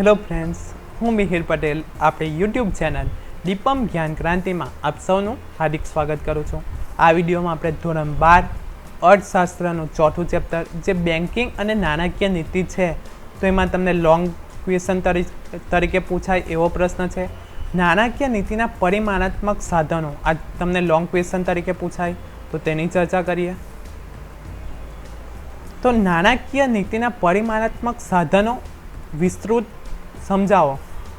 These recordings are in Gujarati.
હેલો ફ્રેન્ડ્સ, હું મિહિર પટેલ આપણી યુટ્યુબ ચેનલ દીપમ જ્ઞાન ક્રાંતિમાં આપ સૌનું હાર્દિક સ્વાગત કરું છું। આ વિડીયોમાં આપણે ધોરણ 12 અર્થશાસ્ત્રનું ચોથું ચેપ્ટર જે બેન્કિંગ અને નાણાકીય નીતિ છે તો એમાં તમને લોંગ ક્વેશ્ચન તરીકે પૂછાય એવો પ્રશ્ન છે। નાણાકીય નીતિના પરિમાણાત્મક સાધનો આ તમને લોંગ ક્વેશ્ચન તરીકે પૂછાય તો તેની ચર્ચા કરીએ। તો નાણાકીય નીતિના પરિમાણાત્મક સાધનો વિસ્તૃત સમજાવો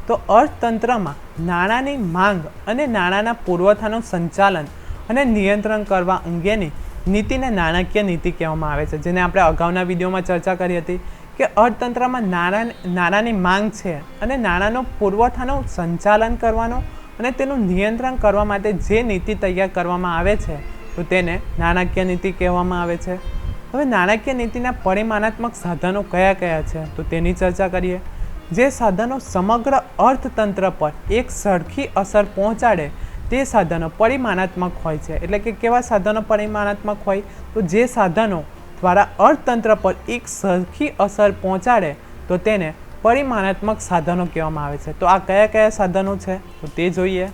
તો અર્થતંત્રમાં નાણાંની માંગ અને નાણાંના પુરવઠાનું સંચાલન અને નિયંત્રણ કરવા અંગેની નીતિને નાણાકીય નીતિ કહેવામાં આવે છે, જેને આપણે અગાઉના વિડીયોમાં ચર્ચા કરી હતી કે અર્થતંત્રમાં નાણાંની માંગ છે અને નાણાંનો પુરવઠાનું સંચાલન કરવાનો અને તેનું નિયંત્રણ કરવા માટે જે નીતિ તૈયાર કરવામાં આવે છે તો તેને નાણાકીય નીતિ કહેવામાં આવે છે। હવે નાણાકીય નીતિના પરિમાણાત્મક સાધનો કયા કયા છે તો તેની ચર્ચા કરીએ। જે સાધનો સમગ્ર અર્થતંત્ર પર એક સરખી અસર પહોંચાડે તે સાધનો પરિમાણાત્મક હોય છે। એટલે કે કેવા સાધનો પરિમાણાત્મક હોય તો જે સાધનો દ્વારા અર્થતંત્ર પર એક સરખી અસર પહોંચાડે તો તેને પરિમાણાત્મક સાધનો કહેવામાં આવે છે। તો આ કયા કયા સાધનો છે તો તે જોઈએ।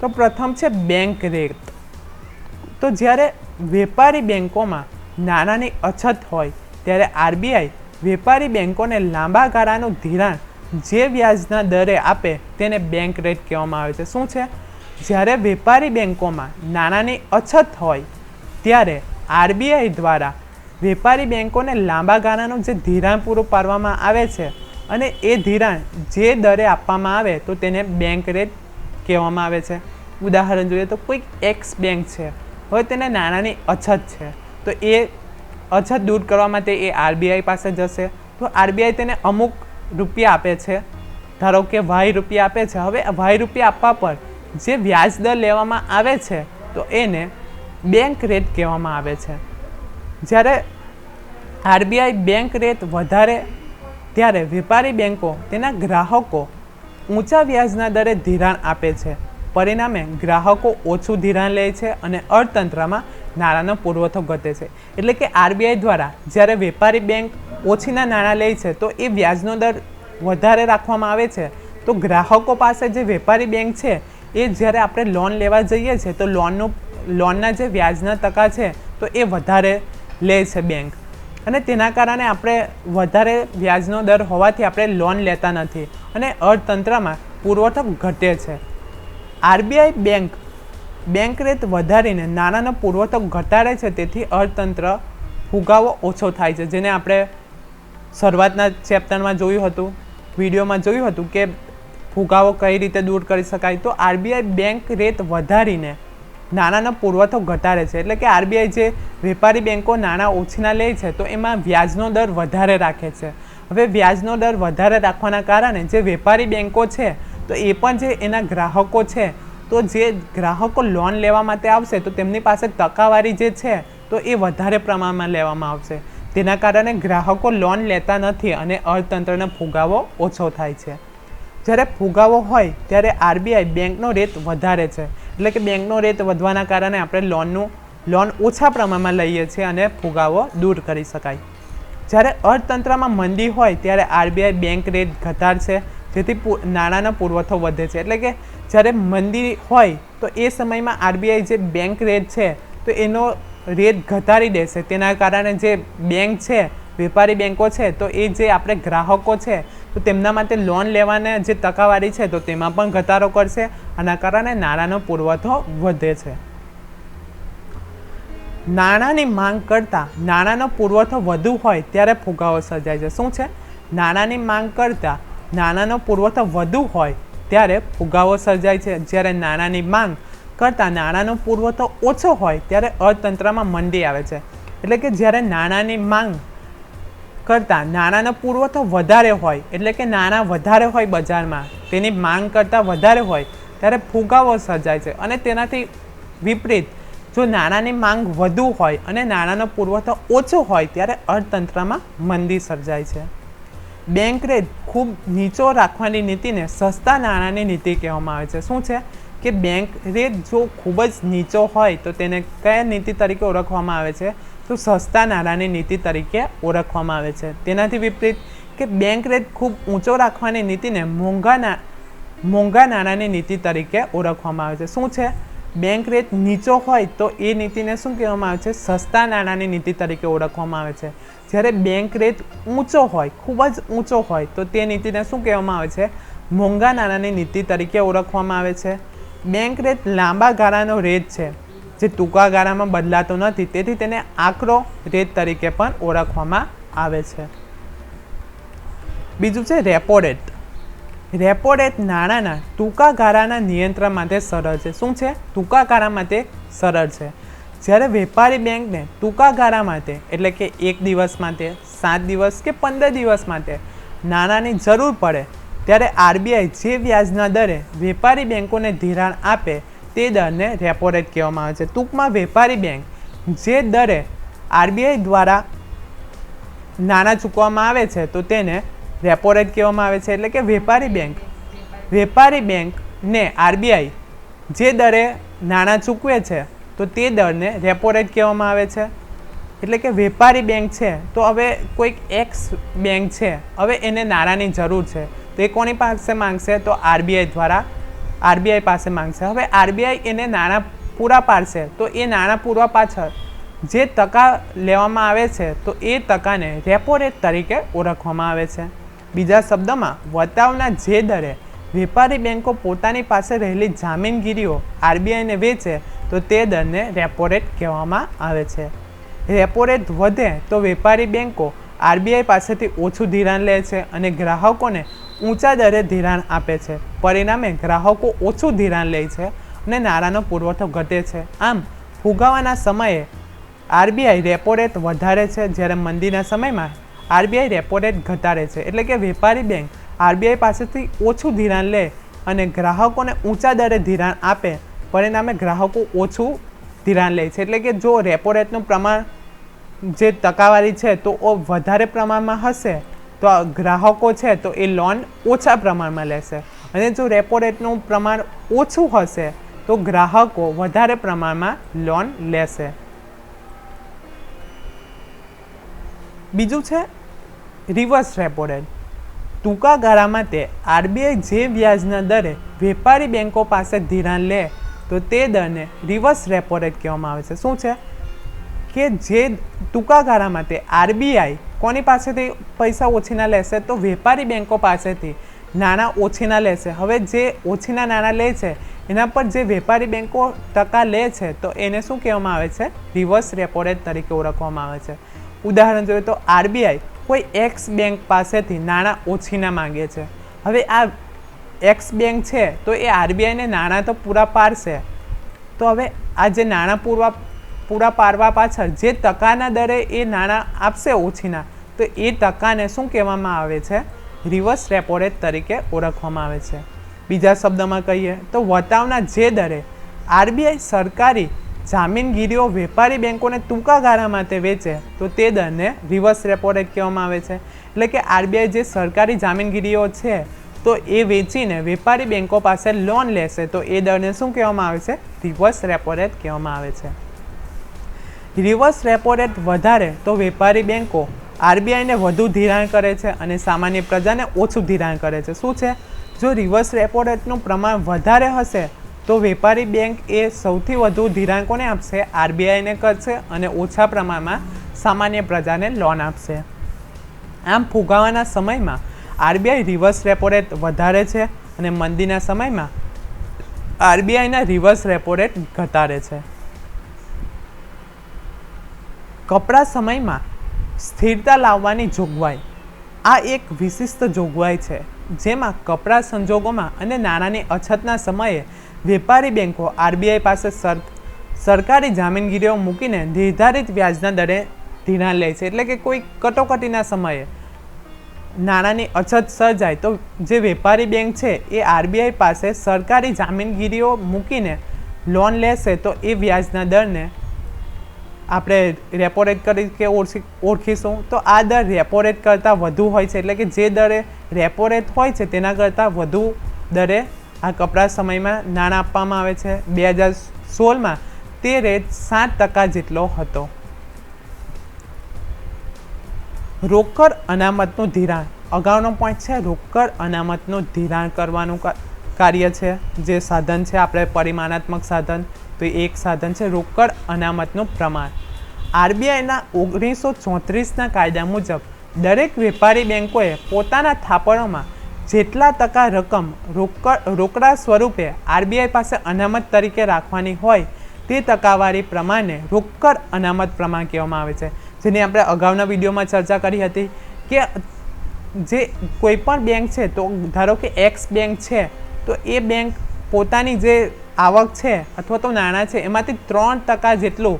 તો પ્રથમ છે બેંક રેટ। તો જ્યારે વેપારી બેંકોમાં નાણાંની અછત હોય ત્યારે આરબીઆઈ વેપારી બેંકોને લાંબા ગાળાનું ધિરાણ જે વ્યાજના દરે આપે તેને બેંક રેટ કહેવામાં આવે છે। શું છે? જ્યારે વેપારી બેંકોમાં નાણાંની અછત હોય ત્યારે આરબીઆઈ દ્વારા વેપારી બેંકોને લાંબા ગાળાનું જે ધિરાણ પૂરું પાડવામાં આવે છે અને એ ધિરાણ જે દરે આપવામાં આવે તો તેને બેંક રેટ કહેવામાં આવે છે। ઉદાહરણ જોઈએ તો કોઈક એક્સ બેંક છે, હવે તેને નાણાંની અછત છે તો એ અછત દૂર કરવા માટે એ આરબીઆઈ પાસે જશે તો આરબીઆઈ તેને અમુક રૂપિયા આપે છે, ધારો કે વાય રૂપિયા આપે છે। હવે વાય રૂપિયા આપવા પર જે વ્યાજ દર લેવામાં આવે છે તો એને બેંક રેટ કહેવામાં આવે છે। જ્યારે આરબીઆઈ બેંક રેટ વધારે ત્યારે વેપારી બેંકો તેના ગ્રાહકો ઊંચા વ્યાજના દરે ધિરાણ આપે છે, પરિણામે ગ્રાહકો ઓછું ધિરાણ લે છે અને અર્થતંત્રમાં નાણાંનો પુરવઠો ઘટે છે। એટલે કે આરબીઆઈ દ્વારા જ્યારે વેપારી બેંક ઓછીના નાણાં લે છે તો એ વ્યાજનો દર વધારે રાખવામાં આવે છે તો ગ્રાહકો પાસે જે વેપારી બેંક છે એ જ્યારે આપણે લોન લેવા જઈએ છીએ તો લોનના જે વ્યાજના ટકા છે તો એ વધારે લે છે બેંક, અને તેના કારણે આપણે વધારે વ્યાજનો દર હોવાથી આપણે લોન લેતા નથી અને અર્થતંત્રમાં પુરવઠો ઘટે છે। આરબીઆઈ બેંક રેટ વધારીને નાણાંનો પુરવઠો ઘટાડે છે, તેથી અર્થતંત્ર ફુગાવો ઓછો થાય છે, જેને આપણે શરૂઆતના ચેપ્ટરમાં જોયું હતું, વિડીયોમાં જોયું હતું કે ફુગાવો કઈ રીતે દૂર કરી શકાય। તો આરબીઆઈ બેંક રેટ વધારીને નાણાંનો પુરવઠો ઘટાડે છે। એટલે કે આરબીઆઈ જે વેપારી બેંકો નાણાં ઓછીના લે છે તો એમાં વ્યાજનો દર વધારે રાખે છે। હવે વ્યાજનો દર વધારે રાખવાના કારણે જે વેપારી બેંકો છે તો એ પણ જે એના ગ્રાહકો છે તો જે ગ્રાહકો લોન લેવા માટે આવશે તો તેમની પાસે ટકાવારી જે છે તો એ વધારે પ્રમાણમાં લેવામાં આવશે, તેના કારણે ગ્રાહકો લોન લેતા નથી અને અર્થતંત્રનો ફુગાવો ઓછો થાય છે। જ્યારે ફુગાવો હોય ત્યારે આરબીઆઈ બેંકનો રેટ વધારે છે, એટલે કે બેંકનો રેટ વધવાના કારણે આપણે લોન ઓછા પ્રમાણમાં લઈએ છીએ અને ફુગાવો દૂર કરી શકાય। જ્યારે અર્થતંત્રમાં મંદી હોય ત્યારે આરબીઆઈ બેંક રેટ ઘટાડશે, જેથી નાણાંનો પુરવઠો વધે છે। એટલે કે જ્યારે મંદી હોય તો એ સમયમાં આરબીઆઈ જે બેંક રેટ છે તો એનો રેટ ઘટાડી દેશે, તેના કારણે જે બેંક છે વેપારી બેંકો છે તો એ જે આપણે ગ્રાહકો છે તો તેમના માટે લોન લેવાના જે ટકાવારી છે તો તેમાં પણ ઘટાડો કરશે, આના કારણે નાણાંનો પુરવઠો વધે છે। નાણાંની માંગ કરતાં નાણાંનો પુરવઠો વધુ હોય ત્યારે ફુગાવો સર્જાય છે। શું છે? નાણાંની માંગ કરતાં નાણાંનો પુરવઠો વધુ હોય ત્યારે ફુગાવો સર્જાય છે। જ્યારે નાણાંની માંગ કરતાં નાણાંનો પુરવઠો ઓછો હોય ત્યારે અર્થતંત્રમાં મંદી આવે છે। એટલે કે જ્યારે નાણાંની માંગ કરતાં નાણાંનો પુરવઠો વધારે હોય, એટલે કે નાણાં વધારે હોય બજારમાં, તેની માંગ કરતાં વધારે હોય ત્યારે ફુગાવો સર્જાય છે। અને તેનાથી વિપરીત જો નાણાંની માંગ વધુ હોય અને નાણાંનો પુરવઠો ઓછો હોય ત્યારે અર્થતંત્રમાં મંદી સર્જાય છે। બેંક રેટ ખૂબ નીચો રાખવાની નીતિને સસ્તા નાણાંની નીતિ કહેવામાં આવે છે। શું છે કે બેંક રેટ જો ખૂબ જ નીચો હોય તો તેને કયા નીતિ તરીકે ઓળખવામાં આવે છે તો સસ્તા નાણાંની નીતિ તરીકે ઓળખવામાં આવે છે। તેનાથી વિપરીત કે બેંક રેટ ખૂબ ઊંચો રાખવાની નીતિને મોંઘા નાણાંની નીતિ તરીકે ઓળખવામાં આવે છે. શું છે? બેંક રેટ નીચો હોય તો એ નીતિને શું કહેવામાં આવે છે? સસ્તા નાણાંની નીતિ તરીકે ઓળખવામાં આવે છે. જ્યારે બેંક રેટ ઊંચો હોય, ખૂબ જ ઊંચો હોય, તો તે નીતિને શું કહેવામાં આવે છે? મોંઘા નાણાંની નીતિ તરીકે ઓળખવામાં આવે છે. બેંક રેટ લાંબા ગાળાનો રેટ છે, જે ટૂંકા ગાળામાં બદલાતો નથી, તેથી તેને આકરો રેટ તરીકે પણ ઓળખવામાં આવે છે. બીજું છે રેપો રેટ. રેપો રેટ નાણાંના ટૂંકા ગાળાના નિયંત્રણ માટે સરળ છે. શું છે? ટૂંકા ગાળા માટે સરળ છે. જ્યારે વેપારી બેંકને ટૂંકા ગાળા માટે, એટલે કે 1 દિવસ માટે, 7 દિવસ કે 15 દિવસ માટે નાણાંની જરૂર પડે, ત્યારે આરબીઆઈ જે વ્યાજના દરે વેપારી બેંકોને ધિરાણ આપે તે દરને રેપો રેટ કહેવામાં આવે છે. ટૂંકમાં વેપારી બેંક જે દરે આરબીઆઈ દ્વારા નાણાં ચૂકવવામાં આવે છે તો તેને રેપો રેટ કહેવામાં આવે છે. એટલે કે વેપારી બેંકને આરબીઆઈ જે દરે નાણાં ચૂકવે છે તો તે દરને રેપો રેટ કહેવામાં આવે છે. એટલે કે વેપારી બેંક છે તો હવે કોઈક એક્સ બેંક છે, હવે એને નાણાંની જરૂર છે તો એ કોની પાસે માંગશે? તો આરબીઆઈ પાસે માંગશે. હવે આરબીઆઈ એને નાણાં પૂરા પાડશે તો એ નાણાં પૂરા પાછળ જે ટકા લેવામાં આવે છે તો એ ટકાને રેપો રેટ તરીકે ઓળખવામાં આવે છે. બીજા શબ્દોમાં, વટાવના જે દરે વેપારી બેંકો પોતાની પાસે રહેલી જામીનગીરીઓ આરબીઆઈને વેચે તો તે દરને રેપો રેટ કહેવામાં આવે છે. રેપો રેટ વધે તો વેપારી બેંકો આરબીઆઈ પાસેથી ઓછું ધિરાણ લે છે અને ગ્રાહકોને ઊંચા દરે ધિરાણ આપે છે. પરિણામે ગ્રાહકો ઓછું ધિરાણ લે છે અને નાણાંનો પુરવઠો ઘટે છે. આમ ફુગાવાના સમયે આરબીઆઈ રેપો રેટ વધારે છે, જ્યારે મંદીના સમયમાં આરબીઆઈ રેપો રેટ ઘટાડે છે. એટલે કે વેપારી બેંક આરબીઆઈ પાસેથી ઓછું ધિરાણ લે અને ગ્રાહકોને ઊંચા દરે ધિરાણ આપે, પરિણામે ગ્રાહકો ઓછું ધિરાણ લે છે. એટલે કે જો રેપો રેટનું પ્રમાણ જે ટકાવારી છે તો વધારે પ્રમાણમાં હશે તો ગ્રાહકો છે તો એ લોન ઓછા પ્રમાણમાં લેશે, અને જો રેપો રેટનું પ્રમાણ ઓછું હશે તો ગ્રાહકો વધારે પ્રમાણમાં લોન લેશે. બીજું છે રિવર્સ રેપો રેટ. ટૂંકા ગાળા માટે આરબીઆઈ જે વ્યાજના દરે વેપારી બેંકો પાસે ધિરાણ લે તો તે દરને રિવર્સ રેપો રેટ કહેવામાં આવે છે. શું છે? કે જે ટૂંકા ગાળા માટે આરબીઆઈ કોની પાસેથી પૈસા ઓછીના લેશે? તો વેપારી બેંકો પાસેથી નાણાં ઓછીના લેશે. હવે જે ઓછીના નાણાં લે છે એના પર જે વેપારી બેંકો ટકા લે છે તો એને શું કહેવામાં આવે છે? રિવર્સ રેપો રેટ તરીકે ઓળખવામાં આવે છે. ઉદાહરણ જોઈએ તો આરબીઆઈ કોઈ એક્સ બેંક પાસેથી નાણાં ઓછીના માંગે છે. હવે આ એક્સ બેંક છે તો એ આરબીઆઈને નાણાં તો પૂરા પાડશે, તો હવે આ જે નાણાં પૂરા પાડવા પાછળ જે ટકાના દરે એ નાણાં આપશે ઓછીના, તો એ ટકાને શું કહેવામાં આવે છે? રિવર્સ રેપો રેટ તરીકે ઓળખવામાં આવે છે. બીજા શબ્દમાં કહીએ તો વટાવના જે દરે આરબીઆઈ સરકારી જામીનગીરીઓ વેપારી બેંકોને ટૂંકા ગાળા માટે વેચે તો તે દરને રિવર્સ રેપો રેટ કહેવામાં આવે છે. એટલે કે આરબીઆઈ જે સરકારી જામીનગીરીઓ છે તો એ વેચીને વેપારી બેંકો પાસે લોન લેશે તો એ દરને શું કહેવામાં આવે છે? રિવર્સ રેપો રેટ કહેવામાં આવે છે. રિવર્સ રેપો રેટ વધારે તો વેપારી બેંકો આરબીઆઈને વધુ ધિરાણ કરે છે અને સામાન્ય પ્રજાને ઓછું ધિરાણ કરે છે. શું છે? જો રિવર્સ રેપો રેટનું પ્રમાણ વધારે હશે તો વેપારી બેંક એ સૌથી વધુ ધિરાણ કોને આપશે? આરબીઆઈને કરશે અને ઓછા પ્રમાણમાં સામાન્ય પ્રજાને લોન આપશે. આમ ફુગાવાના સમયમાં આરબીઆઈ રિવર્સ રેપો રેટ વધારે છે અને મંદીના સમયમાં આરબીઆઈના રિવર્સ રેપો રેટ ઘટાડે છે. કપરા સમયમાં સ્થિરતા લાવવાની જોગવાઈ. આ એક વિશિષ્ટ જોગવાઈ છે જેમાં કપરા સંજોગોમાં અને નાણાંની અછતના સમયે વેપારી બેંકો આરબીઆઈ પાસે સરકારી જામીનગીરીઓ મૂકીને નિર્ધારિત વ્યાજના દરે ધિરાણ લે છે. એટલે કે કોઈ કટોકટીના સમયે નાણાંની અછત સર્જાય તો જે વેપારી બેંક છે એ આરબીઆઈ પાસે સરકારી જામીનગીરીઓ મૂકીને લોન લેશે તો એ વ્યાજના દરને આપણે રેપો રેટ તરીકે ઓળખીશું. તો આ દર રેપો રેટ કરતાં વધુ હોય છે, એટલે કે જે દરે રેપો રેટ હોય છે તેના કરતાં વધુ દરે આ કપરા સમયમાં નાણાં આપવામાં આવે છે. 2016માં તે રેટ 7% જેટલો હતો. રોકડ અનામતનું ધિરાણ. અગાઉનો પોઈન્ટ છે રોકડ અનામતનું ધિરાણ કરવાનું કાર્ય છે, જે સાધન છે આપણે પરિમાણાત્મક સાધન, તો એક સાધન છે રોકડ અનામતનું પ્રમાણ. આરબીઆઈના 1934ના કાયદા મુજબ દરેક વેપારી બેંકોએ પોતાના થાપણોમાં જેટલા ટકા રકમ રોકડા સ્વરૂપે આરબીઆઈ પાસે અનામત તરીકે રાખવાની હોય તે ટકાવારી પ્રમાણે રોકડ અનામત પ્રમાણ કહેવામાં આવે છે, જેની આપણે અગાઉના વિડીયોમાં ચર્ચા કરી હતી કે જે કોઈ પણ બેંક છે, તો ધારો કે એક્સ બેંક છે, તો એ બેંક પોતાની જે આવક છે અથવા તો નાણાં છે એમાંથી 3% જેટલું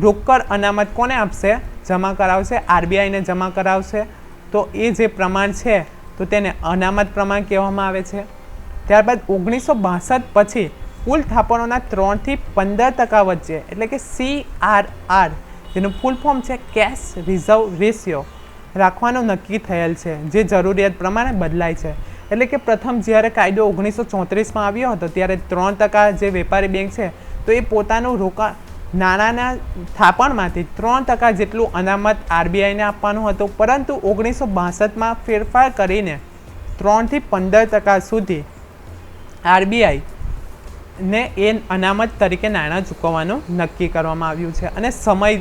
રોકડ અનામત કોને આપશે? જમા કરાવશે, આરબીઆઈને જમા કરાવશે. તો એ જે પ્રમાણ છે તો તેને અનામત પ્રમાણ કહેવામાં આવે છે. ત્યારબાદ 1962 પછી કુલ થાપણોના 3 થી 15% વચ્ચે એટલે કે CRR, જેનું ફૂલ ફોર્મ છે કેશ રિઝર્વ રેશિયો, રાખવાનું નક્કી થયેલ છે, જે જરૂરિયાત પ્રમાણે બદલાય છે. એટલે કે પ્રથમ જ્યારે કાયદો 1934માં આવ્યો હતો ત્યારે 3% જે વેપારી બેંક છે તો એ પોતાનું નાણાંના થાપણમાંથી 3% જેટલું અનામત આરબીઆઈને આપવાનું હતું, પરંતુ 1962માં ફેરફાર કરીને 3 થી 15% સુધી આરબીઆઈને એ અનામત તરીકે નાણાં ચૂકવવાનું નક્કી કરવામાં આવ્યું છે, અને સમય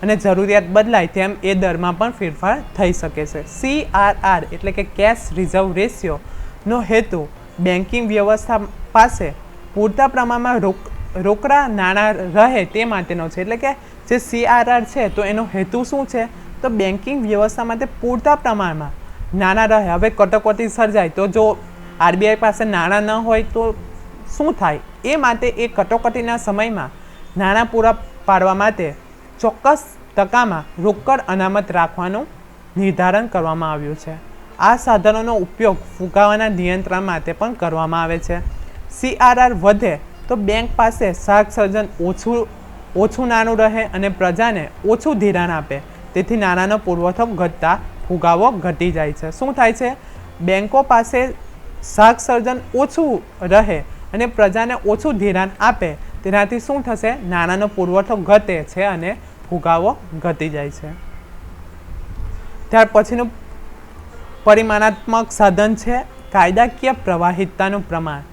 અને જરૂરિયાત બદલાય તેમ એ દરમાં પણ ફેરફાર થઈ શકે છે. CRR એટલે કે કેશ રિઝર્વ રેશિયોનો હેતુ બેન્કિંગ વ્યવસ્થા પાસે પૂરતા પ્રમાણમાં રોકડા નાણાં રહે તે માટેનો છે. એટલે કે જે CRR છે તો એનો હેતુ શું છે? તો બેન્કિંગ વ્યવસ્થા માટે પૂરતા પ્રમાણમાં નાણાં રહે. હવે કટોકટી સર્જાય તો જો આરબીઆઈ પાસે નાણાં ન હોય તો શું થાય? એ માટે એ કટોકટીના સમયમાં નાણાં પૂરા પાડવા માટે ચોક્કસ ટકામાં રોકડ અનામત રાખવાનું નિર્ધારણ કરવામાં આવ્યું છે. આ સાધનોનો ઉપયોગ ફુગાવાના નિયંત્રણ માટે પણ કરવામાં આવે છે. CRR વધે તો બેંક પાસે શાક સર્જન ઓછું નાણું રહે અને પ્રજાને ઓછું ધિરાણ આપે, તેથી નાણાંનો પુરવઠો ઘટતા ફુગાવો ઘટી જાય છે. શું થાય છે? બેંકો પાસે શાક સર્જન ઓછું રહે અને પ્રજાને ઓછું ધિરાણ આપે, તેનાથી શું થશે? નાણાંનો પુરવઠો ઘટે છે અને ફુગાવો ઘટી જાય છે. ત્યાર પછીનું પરિમાણાત્મક સાધન છે કાયદાકીય પ્રવાહિતતાનું પ્રમાણ.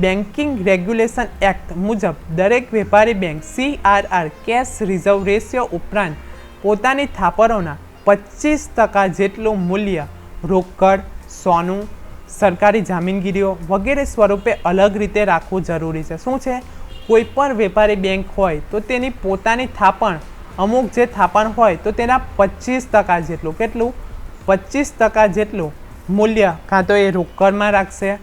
બેન્કિંગ રેગ્યુલેશન એક્ટ મુજબ દરેક વેપારી bank CRR cache reserve ratio ઉપરાંત પોતાની થાપણોના 25% જેટલું મૂલ્ય રોકડ, સોનું, સરકારી જામીનગીરીઓ વગેરે સ્વરૂપે અલગ રીતે રાખવું જરૂરી છે. શું છે? કોઈ પણ વેપારી બેંક હોય તો તેની પોતાની થાપણ, અમુક જે થાપણ હોય તો તેના 25% જેટલું, કેટલું? 25% જેટલું મૂલ્ય કાં તો એ રોકડમાં રાખશે,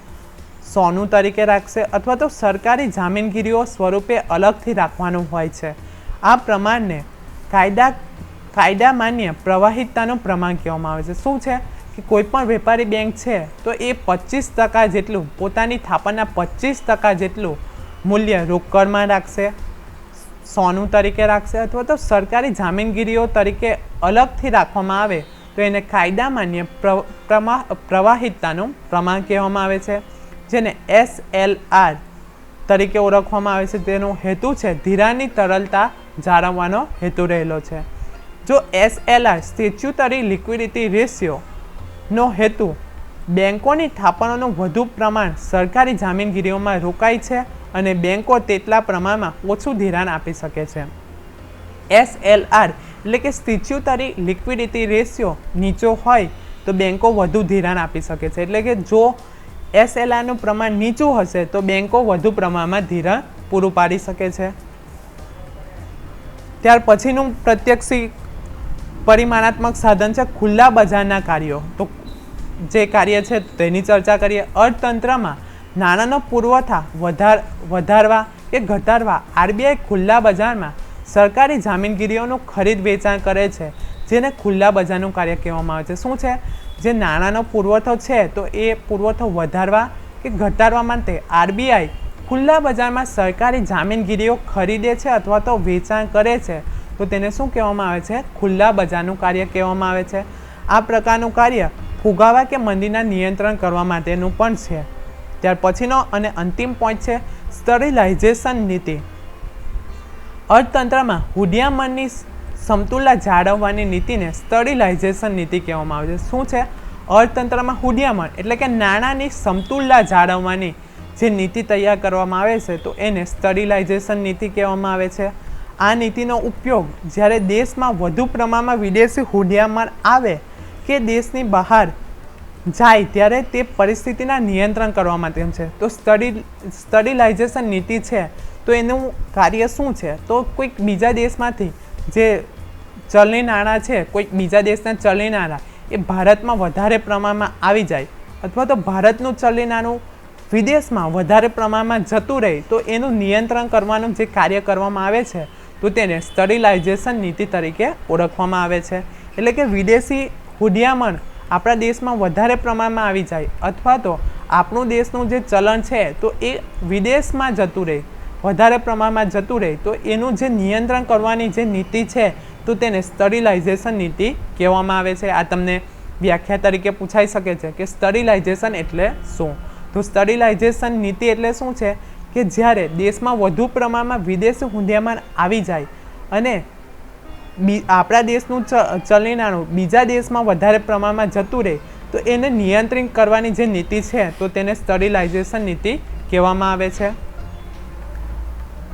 સોનું તરીકે રાખશે, અથવા તો સરકારી જામીનગીરીઓ સ્વરૂપે અલગથી રાખવાનું હોય છે. આ પ્રમાણને કાયદા માન્ય પ્રવાહિતતાનું પ્રમાણ કહેવામાં આવે છે. શું છે? કે કોઈ પણ વેપારી બેંક છે તો એ 25% જેટલું, પોતાની થાપણના 25% જેટલું મૂલ્ય રોકડમાં રાખશે, સોનું તરીકે રાખશે, અથવા તો સરકારી જામીનગીરીઓ તરીકે અલગથી રાખવામાં આવે તો એને કાયદા માન્ય પ્રવાહિતતાનું પ્રમાણ કહેવામાં આવે છે, જેને SLR તરીકે ઓળખવામાં આવે છે. તેનો હેતુ છે ધિરાણની તરલતા જાળવવાનો હેતુ રહેલો છે. જો SLR સ્ટેચ્યુટરી લિક્વિડિટી રેશિયોનો હેતુ બેંકોની થાપણોનું વધુ પ્રમાણ સરકારી જામીનગીરીઓમાં રોકાય છે અને બેંકો તેટલા પ્રમાણમાં ઓછું ધિરાણ આપી શકે છે. SLR એટલે કે સ્ટેચ્યુટરી લિક્વિડિટી રેશિયો નીચો હોય તો બેંકો વધુ ધિરાણ આપી શકે છે. એટલે કે જો SLRનું પ્રમાણ નીચું હશે તો બેંકો વધુ પ્રમાણમાં ધિરાણ પૂરું પાડી શકે છે. ત્યાર પછીનું પ્રત્યક્ષી પરિમાણાત્મક સાધન છે ખુલ્લા બજારના કાર્યો. તો જે કાર્ય છે તેની ચર્ચા કરીએ. અર્થતંત્રમાં નાણાંનો પુરવઠા વધારવા કે ઘટાડવા આરબીઆઈ ખુલ્લા બજારમાં સરકારી જામીનગીરીઓનું ખરીદ વેચાણ કરે છે, જેને ખુલ્લા બજારનું કાર્ય કહેવામાં આવે છે. શું છે? જે નાણાંનો પુરવઠો છે તો એ પુરવઠો વધારવા કે ઘટાડવા માટે આરબીઆઈ ખુલ્લા બજારમાં સરકારી જામીનગીરીઓ ખરીદે છે અથવા તો વેચાણ કરે છે, તો તેને શું કહેવામાં આવે છે? ખુલ્લા બજારનું કાર્ય કહેવામાં આવે છે. આ પ્રકારનું કાર્ય ફુગાવા કે મંદીના નિયંત્રણ કરવા માટેનું પણ છે. ત્યાર પછીનો અને અંતિમ પોઈન્ટ છે સ્ટરીલાઇઝેશન નીતિ. અર્થતંત્રમાં હુડિયામણની સમતુલા જાળવવાની નીતિને સ્ટરીલાઇઝેશન નીતિ કહેવામાં આવે છે. શું છે? અર્થતંત્રમાં હુંડિયામણ એટલે કે નાણાંની સમતુલા જાળવવાની જે નીતિ તૈયાર કરવામાં આવે છે તો એને સ્ટરીલાઇઝેશન નીતિ કહેવામાં આવે છે. આ નીતિનો ઉપયોગ જ્યારે દેશમાં વધુ પ્રમાણમાં વિદેશી હુંડિયામણ આવે કે દેશની બહાર જાય ત્યારે તે પરિસ્થિતિના નિયંત્રણ કરવા માટે છે. તો સ્ટરીલાઇઝેશન નીતિ છે તો એનું કાર્ય શું છે? તો કોઈક બીજા દેશમાંથી જે ચલણી નાણાં છે, કોઈક બીજા દેશના ચલણી નાણાં એ ભારતમાં વધારે પ્રમાણમાં આવી જાય અથવા તો ભારતનું ચલણી નાણું વિદેશમાં વધારે પ્રમાણમાં જતું રહે તો એનું નિયંત્રણ કરવાનું જે કાર્ય કરવામાં આવે છે તો તેને સ્ટરીલાઇઝેશન નીતિ તરીકે ઓળખવામાં આવે છે. એટલે કે વિદેશી હુંડિયામણ આપણા દેશમાં વધારે પ્રમાણમાં આવી જાય અથવા તો આપણું દેશનું જે ચલણ છે તો એ વિદેશમાં જતું રહે, વધારે પ્રમાણમાં જતું રહે તો એનું જે નિયંત્રણ કરવાની જે નીતિ છે તો તેને સ્ટરીલાઇઝેશન નીતિ કહેવામાં આવે છે. આ તમને વ્યાખ્યા તરીકે પૂછાઈ શકે છે કે સ્ટરીલાઇઝેશન એટલે શું? તો સ્ટરીલાઇઝેશન નીતિ એટલે શું છે કે જ્યારે દેશમાં વધુ પ્રમાણમાં વિદેશી હુંડિયામણ આવી જાય અને આપણા દેશનું ચલણી નાણું બીજા દેશમાં વધારે પ્રમાણમાં જતું રહે તો એને નિયંત્રિત કરવાની જે નીતિ છે તો તેને સ્ટરીલાઇઝેશન નીતિ કહેવામાં આવે છે.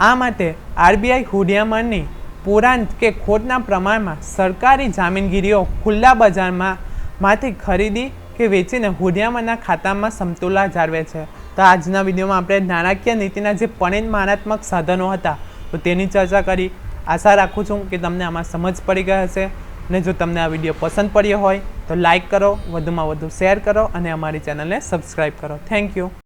આ માટે આરબીઆઈ હુંડિયામણની પુરાંત કે ખોટના પ્રમાણમાં સરકારી જામીનગીરીઓ ખુલ્લા બજારમાંથી ખરીદી કે વેચીને હુંડિયામણના ખાતામાં સમતુલા જાળવે છે. તો આજના વિડીયોમાં આપણે નાણાકીય નીતિના જે પરિમાણાત્મક સાધનો હતા તો તેની ચર્ચા કરી. આશા રાખું છું કે તમને આમાં સમજ પડી ગઈ હશે અને જો તમને આ વિડીયો પસંદ પડ્યો હોય તો લાઈક કરો, વધુમાં વધુ શેર કરો અને અમારી ચેનલને સબસ્ક્રાઈબ કરો. Thank you.